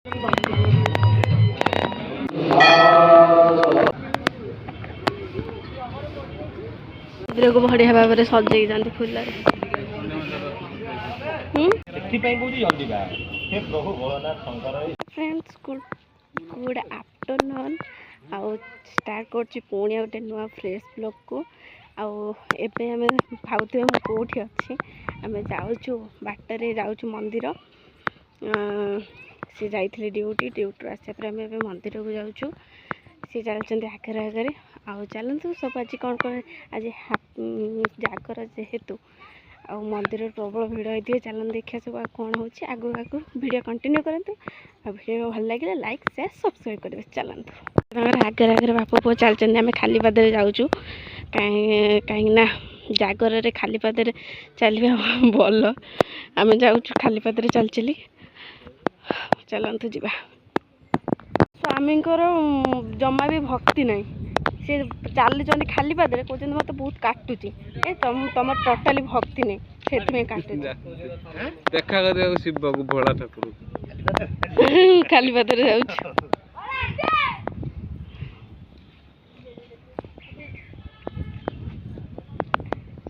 मंदिर को बढ़िया भाव में सजाई जाती फूल फ्रेंड्स गुड आफ्टरनून आउ स्टार्ट कर पुणी गोटे नुआ फ्रेश ब्लॉग को आउ एबे आमे भावुथे हम कोठी अच्छे आमे जाऊँ बाटर जाऊँ मंदिर सी जाइए ड्यूटी आसापर आम ए मंदिर को जाऊँ सी चलते आगे आगे आउ चलतु सब आज कौन कौन आज जागर जेहेतु आ मंदिर प्रबल भिड़ होती चलन देखिए सब कौन हो आगु आगु भिडियो कंटिन्यू करंतु आ भिडियो भल लगे लाइक शेयर सब्सक्राइब करेंगे चलतु आगे आगे बाप पुओ चलते आम खाली पादे जाऊँ कहीं जागर खाली पादे चलवा भल आम जाऊँ खाली पादे चल चली चलतु जा स्वामी जमा भी भक्ति नहीं सी चलुँच खाली पादे कहते मत बहुत काटुची तुम टोटाली भक्ति नहीं से काटुची देखा कर शिव बाबू भोला ठाकुर खाली पादे जाऊँ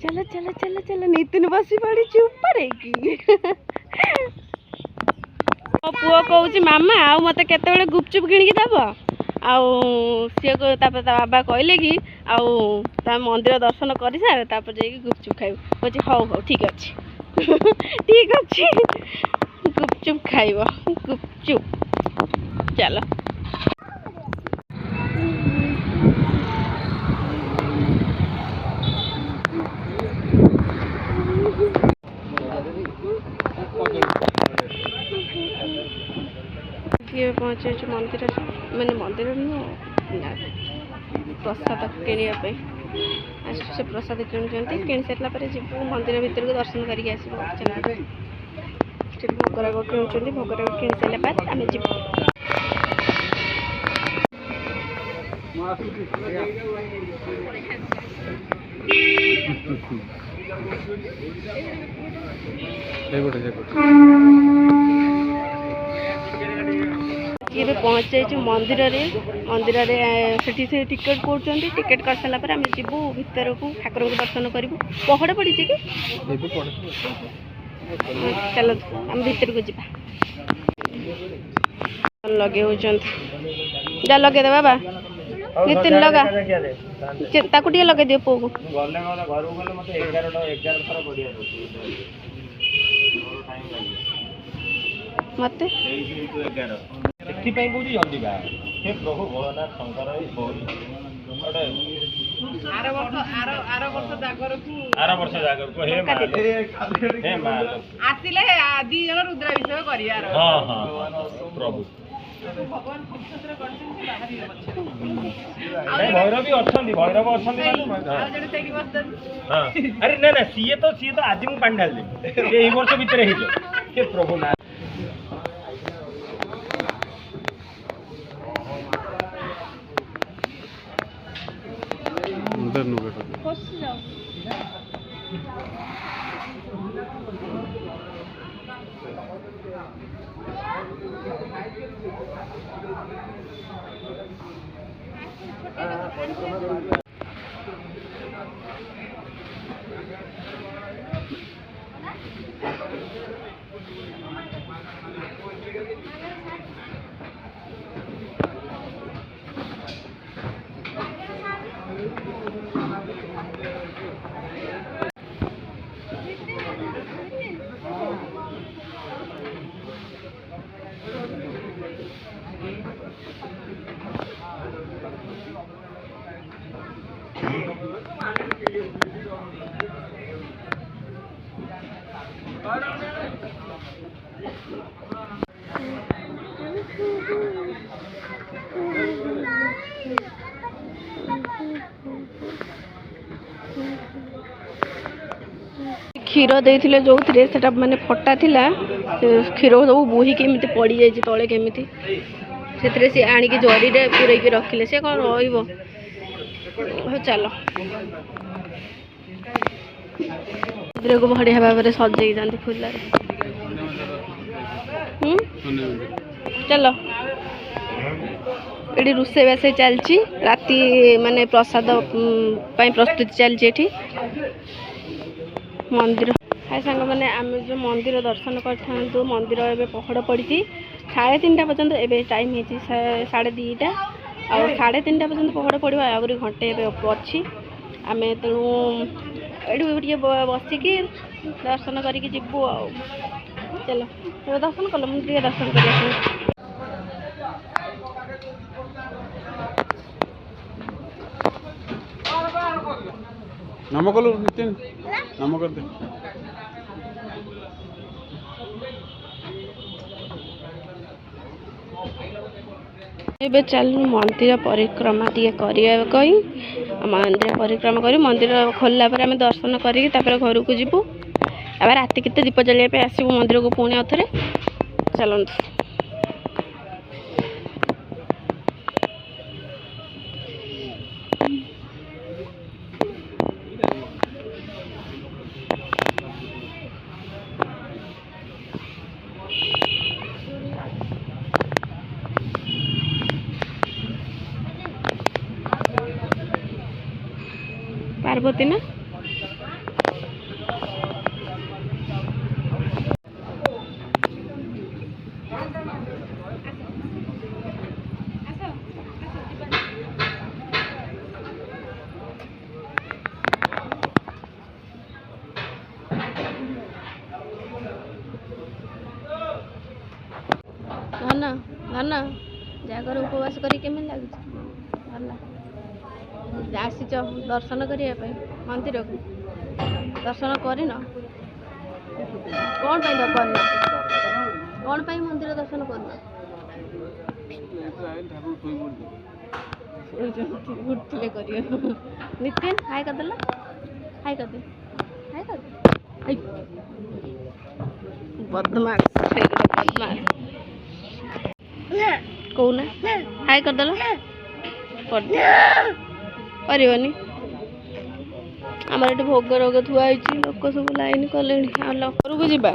चलो चलो चलो चलो नितिन बसी पड़ी ऊपर कि पुओ कहूँ मामा आउ मत केत गुपचुप किणिकी दब आउ सी बाबा कहले कि आउ मंदिर दर्शन कर सारे जाकि गुपचुप खाइब कहे हौ हौ ठीक अच्छे ठीक अच्छे गुपचुप खाइब गुपचुप चलो पहुँचे मंदिर मैंने मंदिर प्रसाद किणापी से प्रसाद किणी सारा जीव मंदिर भितर को दर्शन करके आसो भोगराग किणुच्च भोगराग किणी सारे बाद आम जी ये पहुँचे मंदिर मंदिर से टिकेट कर टिकेट कर सारापर आम जीवु भर को ठाकुर को दर्शन करूँ पहड़ पड़ी कि चलो आम भर को जा लगे जा लगे दे बाबा नितिन लगा टे लगे दियो पो को मत जल्दी प्रभु भोलानाथ शंकर आर वर्ष जागर को हे मां आसिले दी जन रुद्राभिषेक करिया हां हां प्रभु भगवान कुक्षेत्र करछन बाहरी अछि भैरव भी भैरव हां अरे ना ना सी तो आज मु पानी ढाल दे ए वर्ष भीतर हे के प्रभु ना क्षीर देते जो थे मैंने फटा थिला क्षीर सब बोही केमी पड़ जाए तले केमी से सी आणिकी जरी पूरे रखिले से कौन रो चलो मंदिर को बढ़िया भाव में सजाई जाती फूल चलो ये रोषेईबास चलती राति माने प्रसाद प्रस्तुति चलती मंदिर। हाय सांग मैंने आम जो मंदिर दर्शन कर मंदिर एवं पहड़ पड़ी 3:30 पर्यंत एवं टाइम है 2:30 आ 3:30 पर्यंत पहड़ पड़ो आहरी घंटे अच्छी आम तेणु ये बसिकी दर्शन करके जीवु आ चलो दर्शन कल मुझे दर्शन कर नम कलु नितिन नम कर दे ଏବେ ଚାଲୁ ମନ୍ଦିର ପରିକ୍ରମା ଟିକେ କରିବା କହି ମନ୍ଦିର ପରିକ୍ରମା କରି ମନ୍ଦିର ଖୋଲିଲା ପରେ ଆମେ ଦର୍ଶନ କରିକି ତାପରେ ଘରକୁ ଯିବୁ। ଏବେ ରାତି କେତେ ଦୀପ ଜଳିବା ପାଇଁ ଆସିବୁ ମନ୍ଦିରକୁ ପୁଣି ଆଉଥରେ ଚାଲନ୍ତୁ। पार्वती ना ना ना जागर उपवास करी केमी लगे भला आसीच दर्शन करने मंदिर को दर्शन करन कौन करना कौन पाई मंदिर दर्शन करना नितिन हाय करदेला हाय करदे हाय कर बदमाश बदमाश कौन हाय करदेला करनी आमर ये भोग रोग थुआ लोक सब लाइन कले घर को जीवा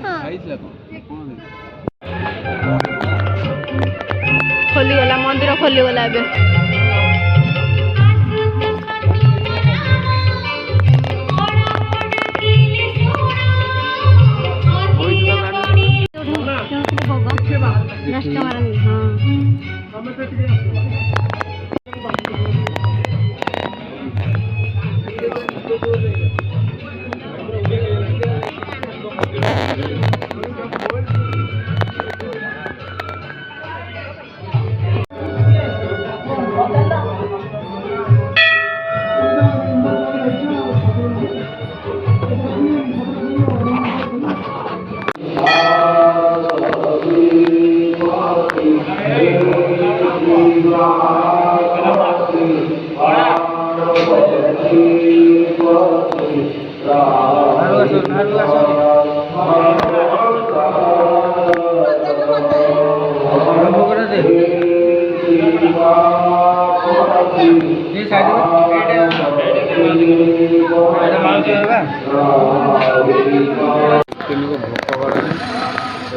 खोलीगला मंदिर खोलीगला भोक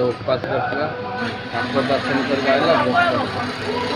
उपास कर दर्शन कर